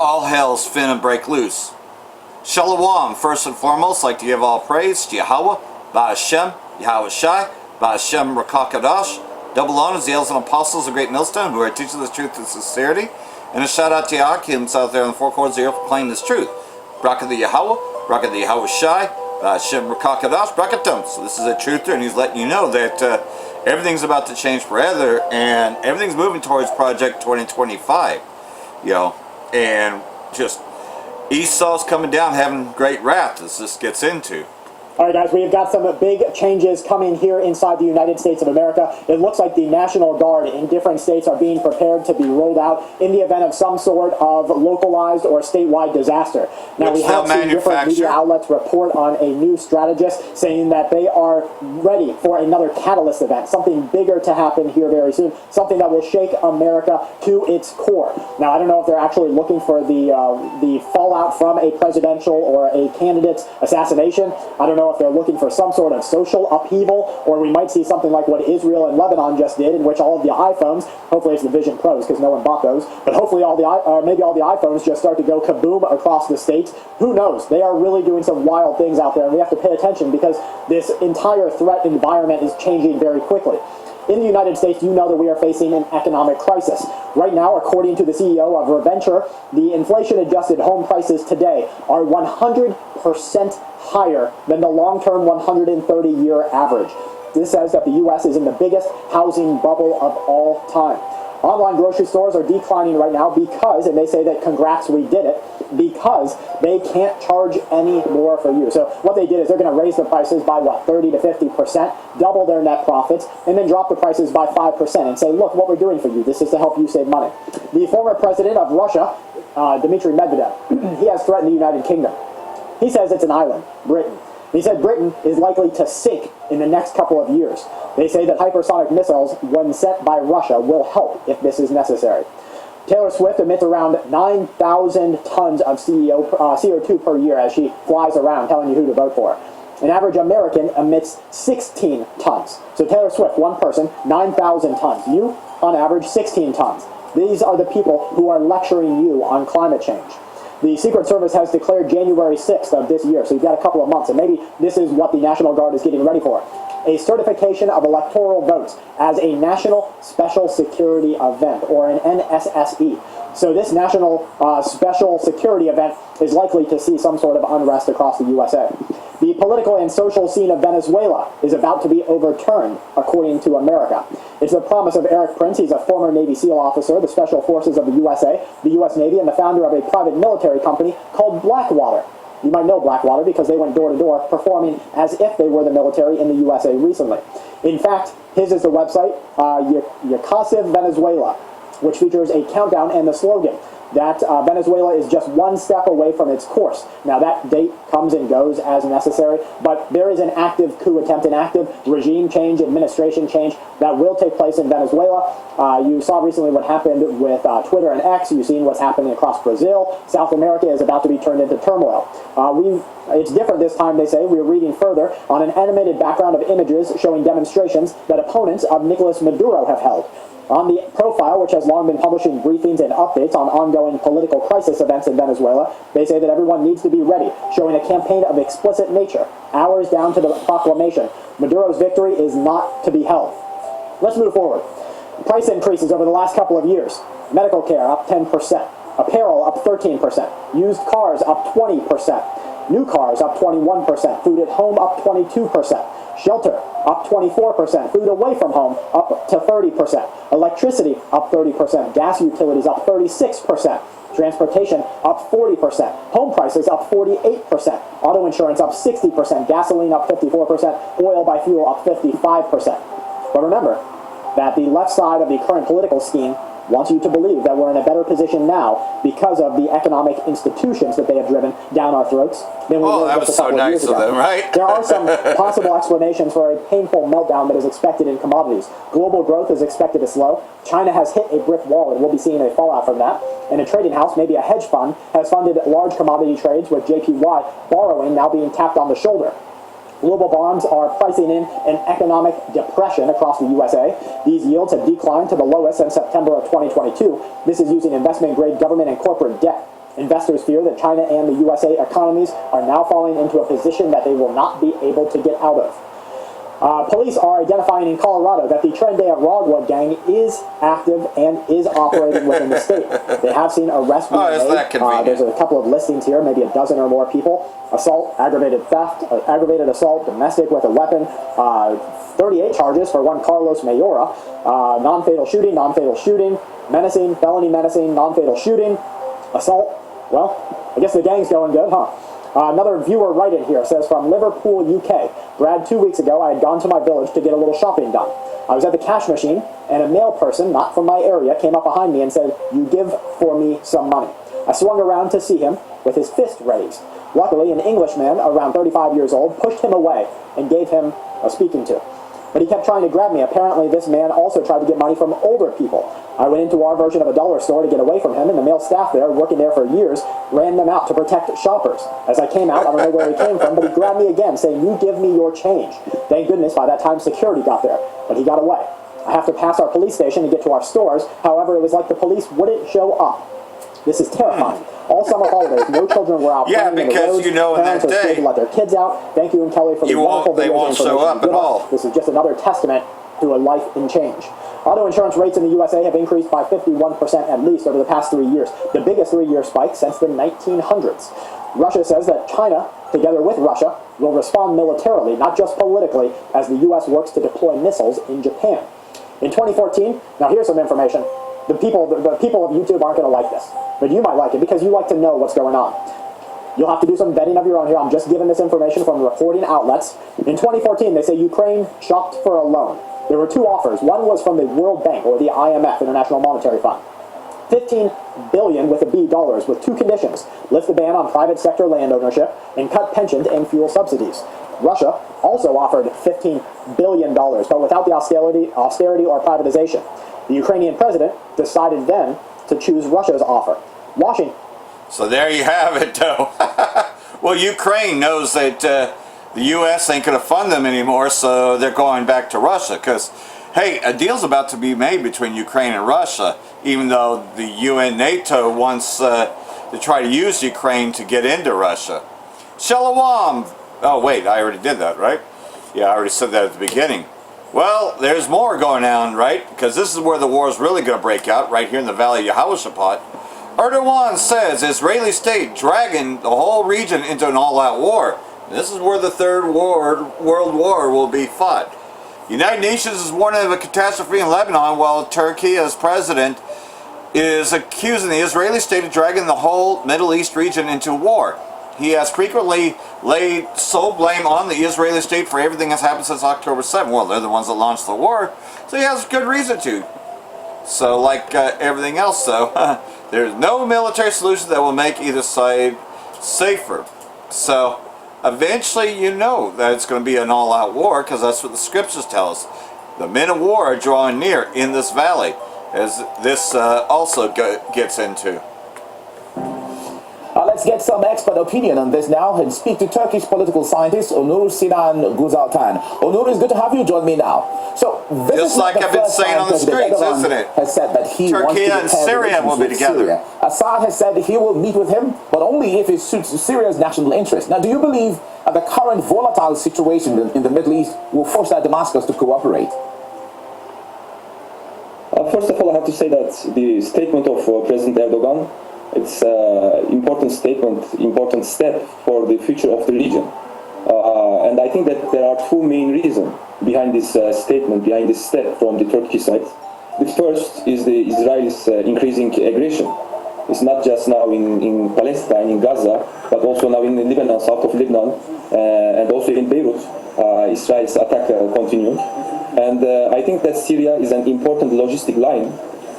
all hell's finna break loose. Shalom, first and foremost, like to give all praise to Yahweh, Ba'Hashem, Yahweh Shai, Ba'Hashem Rakakadash. Double honors, the elders and apostles of Great Millstone, who are teaching the truth and sincerity. And a shout out to Yahakims out there in the four corners of the earth proclaiming this truth. Braka the Yahweh, Braka the Yahweh Shai, Ba'Hashem Rakakadash, Brakatum. So this is a truther, and he's letting you know that everything's about to change forever, and everything's moving towards Project 2025. And just Esau's coming down having great wrath as this gets into. All right, guys, we've got some big changes coming here inside the United States of America. It looks like the National Guard in different states are being prepared to be rolled out in the event of some sort of localized or statewide disaster. Now, we have seen different media outlets report on a new strategist saying that they are ready for another catalyst event, something bigger to happen here very soon, something that will shake America to its core. Now, I don't know if they're actually looking for the fallout from a presidential or a candidate's assassination. I don't know if they're looking for some sort of social upheaval, or we might see something like what Israel and Lebanon just did, in which all of the iPhones, hopefully it's the Vision Pros because no one bought those, but hopefully maybe all the iPhones just start to go kaboom across the states. Who knows? They are really doing some wild things out there, and we have to pay attention because this entire threat environment is changing very quickly. In the United States, you know that we are facing an economic crisis. Right now, according to the CEO of Reventure, the inflation-adjusted home prices today are 100% higher than the long-term 130-year average. This says that the U.S. is in the biggest housing bubble of all time. Online grocery stores are declining right now because, and they say that congrats, we did it, because they can't charge any more for you. So what they did is they're going to raise the prices by, 30 to 50%, double their net profits, and then drop the prices by 5% and say, look, what we're doing for you. This is to help you save money. The former president of Russia, Dmitry Medvedev, he has threatened the United Kingdom. He says it's an island, Britain. He said Britain is likely to sink in the next couple of years. They say that hypersonic missiles, when sent by Russia, will help if this is necessary. Taylor Swift emits around 9,000 tons of CO2 per year as she flies around telling you who to vote for. An average American emits 16 tons. So Taylor Swift, one person, 9,000 tons. You, on average, 16 tons. These are the people who are lecturing you on climate change. The Secret Service has declared January 6th of this year, so you've got a couple of months, and maybe this is what the National Guard is getting ready for. A certification of electoral votes as a National Special Security Event, or an NSSE. So this National Special Security Event is likely to see some sort of unrest across the USA. The political and social scene of Venezuela is about to be overturned, according to America. It's the promise of Eric Prince. He's a former Navy SEAL officer, the Special Forces of the USA, the U.S. Navy, and the founder of a private military company called Blackwater. You might know Blackwater because they went door to door performing as if they were the military in the USA recently. In fact, his is the website, Yacasiv Venezuela, which features a countdown and the slogan that Venezuela is just one step away from its course. Now that date comes and goes as necessary, but there is an active coup attempt, an active regime change, administration change that will take place in Venezuela. You saw recently what happened with Twitter and X. You've seen what's happening across Brazil. South America is about to be turned into turmoil. It's different this time, they say. We're reading further on an animated background of images showing demonstrations that opponents of Nicolas Maduro have held. On the profile, which has long been publishing briefings and updates on ongoing political crisis events in Venezuela, they say that everyone needs to be ready, showing a campaign of explicit nature, hours down to the proclamation. Maduro's victory is not to be held. Let's move forward. Price increases over the last couple of years. Medical care up 10%. Apparel up 13%. Used cars up 20%. New cars up 21%. Food at home up 22%. Shelter up 24%. Food away from home up to 30%. Electricity up 30%. Gas utilities up 36%. Transportation up 40%. Home prices up 48%. Auto insurance up 60%. Gasoline up 54%. Oil by fuel up 55%. But remember that the left side of the current political scheme wants you to believe that we're in a better position now because of the economic institutions that they have driven down our throats than we were just a couple of years ago. Them, right? There are some possible explanations for a painful meltdown that is expected in commodities. Global growth is expected to slow. China has hit a brick wall, and we'll be seeing a fallout from that. And a trading house, maybe a hedge fund, has funded large commodity trades with JPY borrowing now being tapped on the shoulder. Global bonds are pricing in an economic depression across the USA. These yields have declined to the lowest since September of 2022. This is using investment-grade government and corporate debt. Investors fear that China and the USA economies are now falling into a position that they will not be able to get out of. Police are identifying in Colorado that the Trinidad Rodwood gang is active and is operating within the state. They have seen arrests being made. There's a couple of listings here, maybe a dozen or more people. Assault, aggravated theft, aggravated assault, domestic with a weapon, 38 charges for one Carlos Mayora, non-fatal shooting, menacing, felony menacing, non-fatal shooting, assault. Well, I guess the gang's going good, huh? Another viewer right in here says, from Liverpool, UK. Brad, 2 weeks ago, I had gone to my village to get a little shopping done. I was at the cash machine, and a male person, not from my area, came up behind me and said, "You give for me some money." I swung around to see him with his fist raised. Luckily, an Englishman, around 35 years old, pushed him away and gave him a speaking to. But he kept trying to grab me. Apparently, this man also tried to get money from older people. I went into our version of a dollar store to get away from him, and the male staff there, working there for years, ran them out to protect shoppers. As I came out, I don't know where he came from, but he grabbed me again, saying, "You give me your change." Thank goodness by that time security got there, but he got away. I have to pass our police station to get to our stores. However, it was like the police wouldn't show up. This is terrifying. All summer holidays, no children were out playing in the roads. You know, in parents that are scared to let their kids out. Thank you and Kelly for the wonderful they videos won't and show information up you at give us. all. This is just another testament to a life in change. Auto insurance rates in the USA have increased by 51% at least over the past 3 years, the biggest 3-year spike since the 1900s. Russia says that China, together with Russia, will respond militarily, not just politically, as the US works to deploy missiles in Japan. In 2014, now here's some information. The people of YouTube aren't going to like this, but you might like it because you like to know what's going on. You'll have to do some vetting of your own here. I'm just giving this information from reporting outlets. In 2014, they say Ukraine shopped for a loan. There were two offers. One was from the World Bank, or the IMF, International Monetary Fund. $15 billion with a B dollars with two conditions: lift the ban on private sector land ownership and cut pensions and fuel subsidies. Russia also offered $15 billion, but without the austerity or privatization. The Ukrainian president decided then to choose Russia's offer. Washington. So there you have it, though. Well, Ukraine knows that the U.S. ain't going to fund them anymore, so they're going back to Russia. Because, hey, a deal's about to be made between Ukraine and Russia, even though the UN NATO wants to try to use Ukraine to get into Russia. Shalom! Oh, wait, I already did that, right? Yeah, I already said that at the beginning. Well, there's more going on, right? Because this is where the war is really going to break out, right here in the Valley of Yehoshaphat. Erdogan says Israeli state dragging the whole region into an all-out war. This is where the Third World War will be fought. United Nations is warning of a catastrophe in Lebanon, while Turkey, as president, is accusing the Israeli state of dragging the whole Middle East region into war. He has frequently laid sole blame on the Israeli state for everything that's happened since October 7th. Well, they're the ones that launched the war, so he has good reason to. So, like everything else, though, there's no military solution that will make either side safer. So, eventually, you know that it's going to be an all-out war, because that's what the scriptures tell us. The men of war are drawing near in this valley, as this also gets into. Let's get some expert opinion on this now and speak to Turkish political scientist Onur Sinan Guzaltan. Onur, it's good to have you join me now. So this just is like I've been saying on the streets, isn't it? Has said that he wants Turkey to and Syria will be together. Syria. Assad has said he will meet with him, but only if it suits Syria's national interest. Now, do you believe that the current volatile situation in the Middle East will force Damascus to cooperate? First of all, I have to say that the statement of President Erdogan, it's an important statement, important step for the future of the region. And I think that there are two main reasons behind this statement, behind this step from the Turkish side. The first is the Israel's increasing aggression. It's not just now in Palestine, in Gaza, but also now in Lebanon, south of Lebanon, and also in Beirut, Israel's attack continuing. And I think that Syria is an important logistic line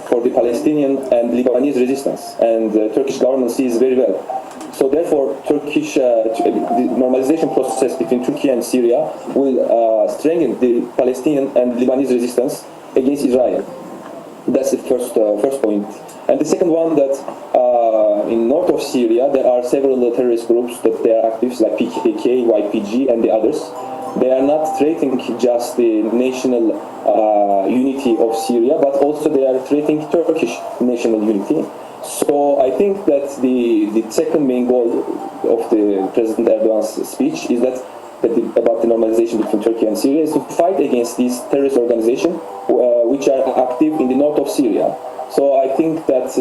for the Palestinian and Lebanese resistance, and the Turkish government sees very well. So therefore, Turkish the normalization process between Turkey and Syria will strengthen the Palestinian and Lebanese resistance against Israel. That's the first point. And the second one, that in north of Syria there are several terrorist groups that they are active, like PKK, YPG, and the others. they are not threatening just the national unity of Syria, but also they are threatening Turkish national unity. So I think that the second main goal of the President Erdogan's speech is that about the normalization between Turkey and Syria is to fight against these terrorist organizations which are active in the north of Syria. So I think that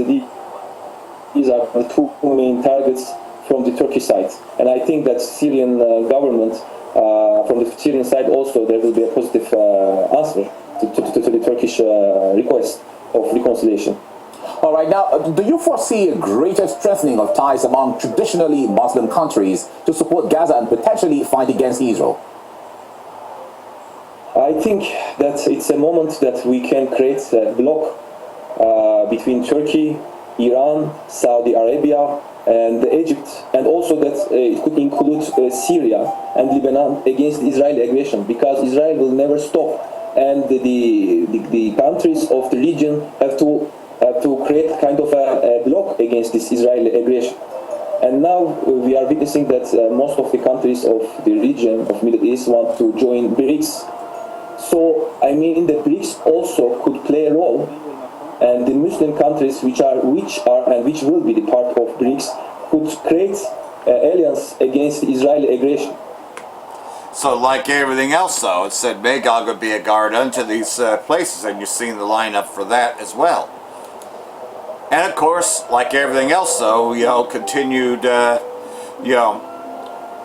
these are the two main targets from the Turkish side. And I think that Syrian government, from the Syrian side also, there will be a positive answer to the Turkish request of reconciliation. All right, now, do you foresee a greater strengthening of ties among traditionally Muslim countries to support Gaza and potentially fight against Israel? I think that it's a moment that we can create a bloc between Turkey, Iran, Saudi Arabia, and Egypt, and also that it could include Syria and Lebanon against Israeli aggression, because Israel will never stop, and the countries of the region have to create kind of a bloc against this Israeli aggression. And now we are witnessing that most of the countries of the region of Middle East want to join BRICS. So I mean that BRICS also could play a role, and the Muslim countries which are and which will be the part of BRICS could create alliance against the Israeli aggression. So like everything else though, it said Magog would be a guard unto these places, and you've seen the lineup for that as well. And of course, like everything else though, continued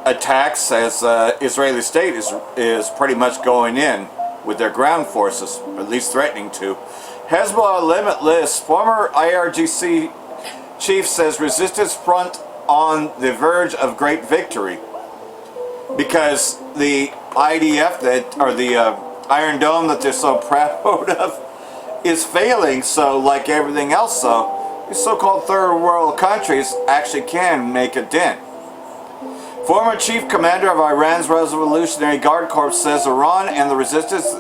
attacks as Israeli state is pretty much going in with their ground forces, or at least threatening to. Hezbollah Limitless, former IRGC chief, says resistance front on the verge of great victory, because the IDF or the Iron Dome that they're so proud of is failing. So like everything else though, these so-called third world countries actually can make a dent. Former chief commander of Iran's Revolutionary Guard Corps says Iran and the resistance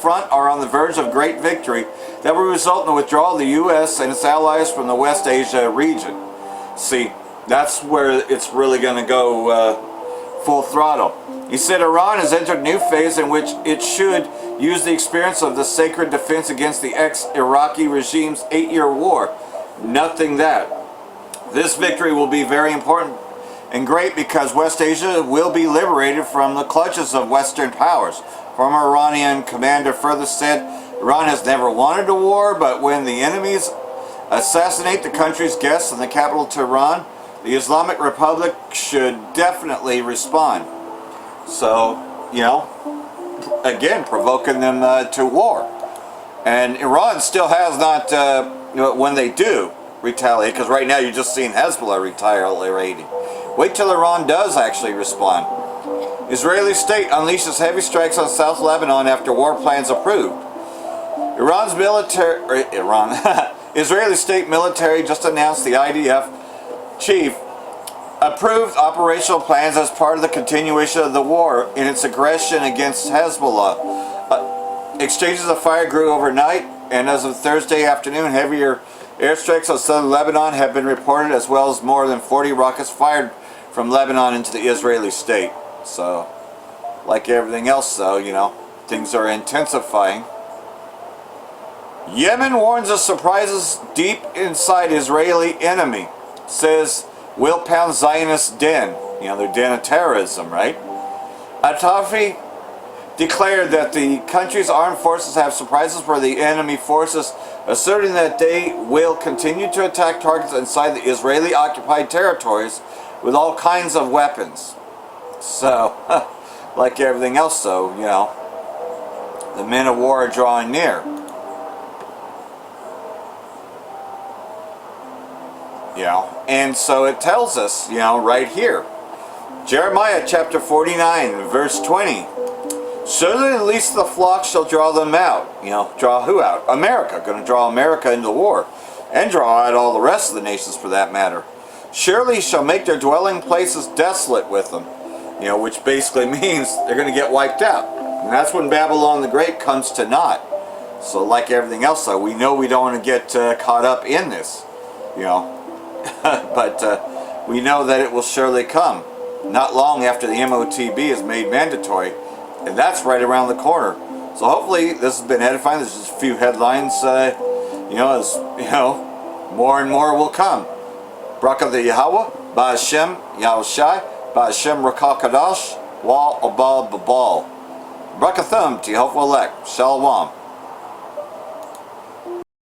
front are on the verge of great victory that will result in the withdrawal of the U.S. and its allies from the West Asia region. See, that's where it's really going to go full throttle. He said Iran has entered a new phase in which it should use the experience of the sacred defense against the ex-Iraqi regime's 8-year war. Nothing that. This victory will be very important and great because West Asia will be liberated from the clutches of Western powers. Former Iranian commander further said, Iran has never wanted a war, but when the enemies assassinate the country's guests in the capital Tehran, the Islamic Republic should definitely respond. So, again, provoking them to war. And Iran still has not, when they do retaliate, because right now you're just seeing Hezbollah retaliating. Wait till Iran does actually respond. Israeli state unleashes heavy strikes on South Lebanon after war plans approved. Israeli state military just announced the IDF chief approved operational plans as part of the continuation of the war in its aggression against Hezbollah. Exchanges of fire grew overnight, and as of Thursday afternoon, heavier airstrikes on southern Lebanon have been reported, as well as more than 40 rockets fired from Lebanon into the Israeli state. So, like everything else though, things are intensifying. Yemen warns of surprises deep inside Israeli enemy. Says, will pound Zionist den. Their den of terrorism, right? Atafi declared that the country's armed forces have surprises for the enemy forces, asserting that they will continue to attack targets inside the Israeli-occupied territories with all kinds of weapons. So, like everything else though, the men of war are drawing near. And so it tells us, right here, Jeremiah chapter 49, verse 20. Surely at least the flock shall draw them out. Draw who out? America. Going to draw America into war. And draw out all the rest of the nations for that matter. Surely he shall make their dwelling places desolate with them. Which basically means they're going to get wiped out. And that's when Babylon the Great comes to naught. So like everything else though, we know we don't want to get caught up in this. But we know that it will surely come. Not long after the MOTB is made mandatory, And that's right around the corner. So hopefully this has been edifying. There's just a few headlines, as more and more will come. Barak the Yahweh, Ba'ashem Yahushai, Ba'ashem Rakakadash, Wa Abal Babal. Brakathum to Yehovah Elect. Shalom.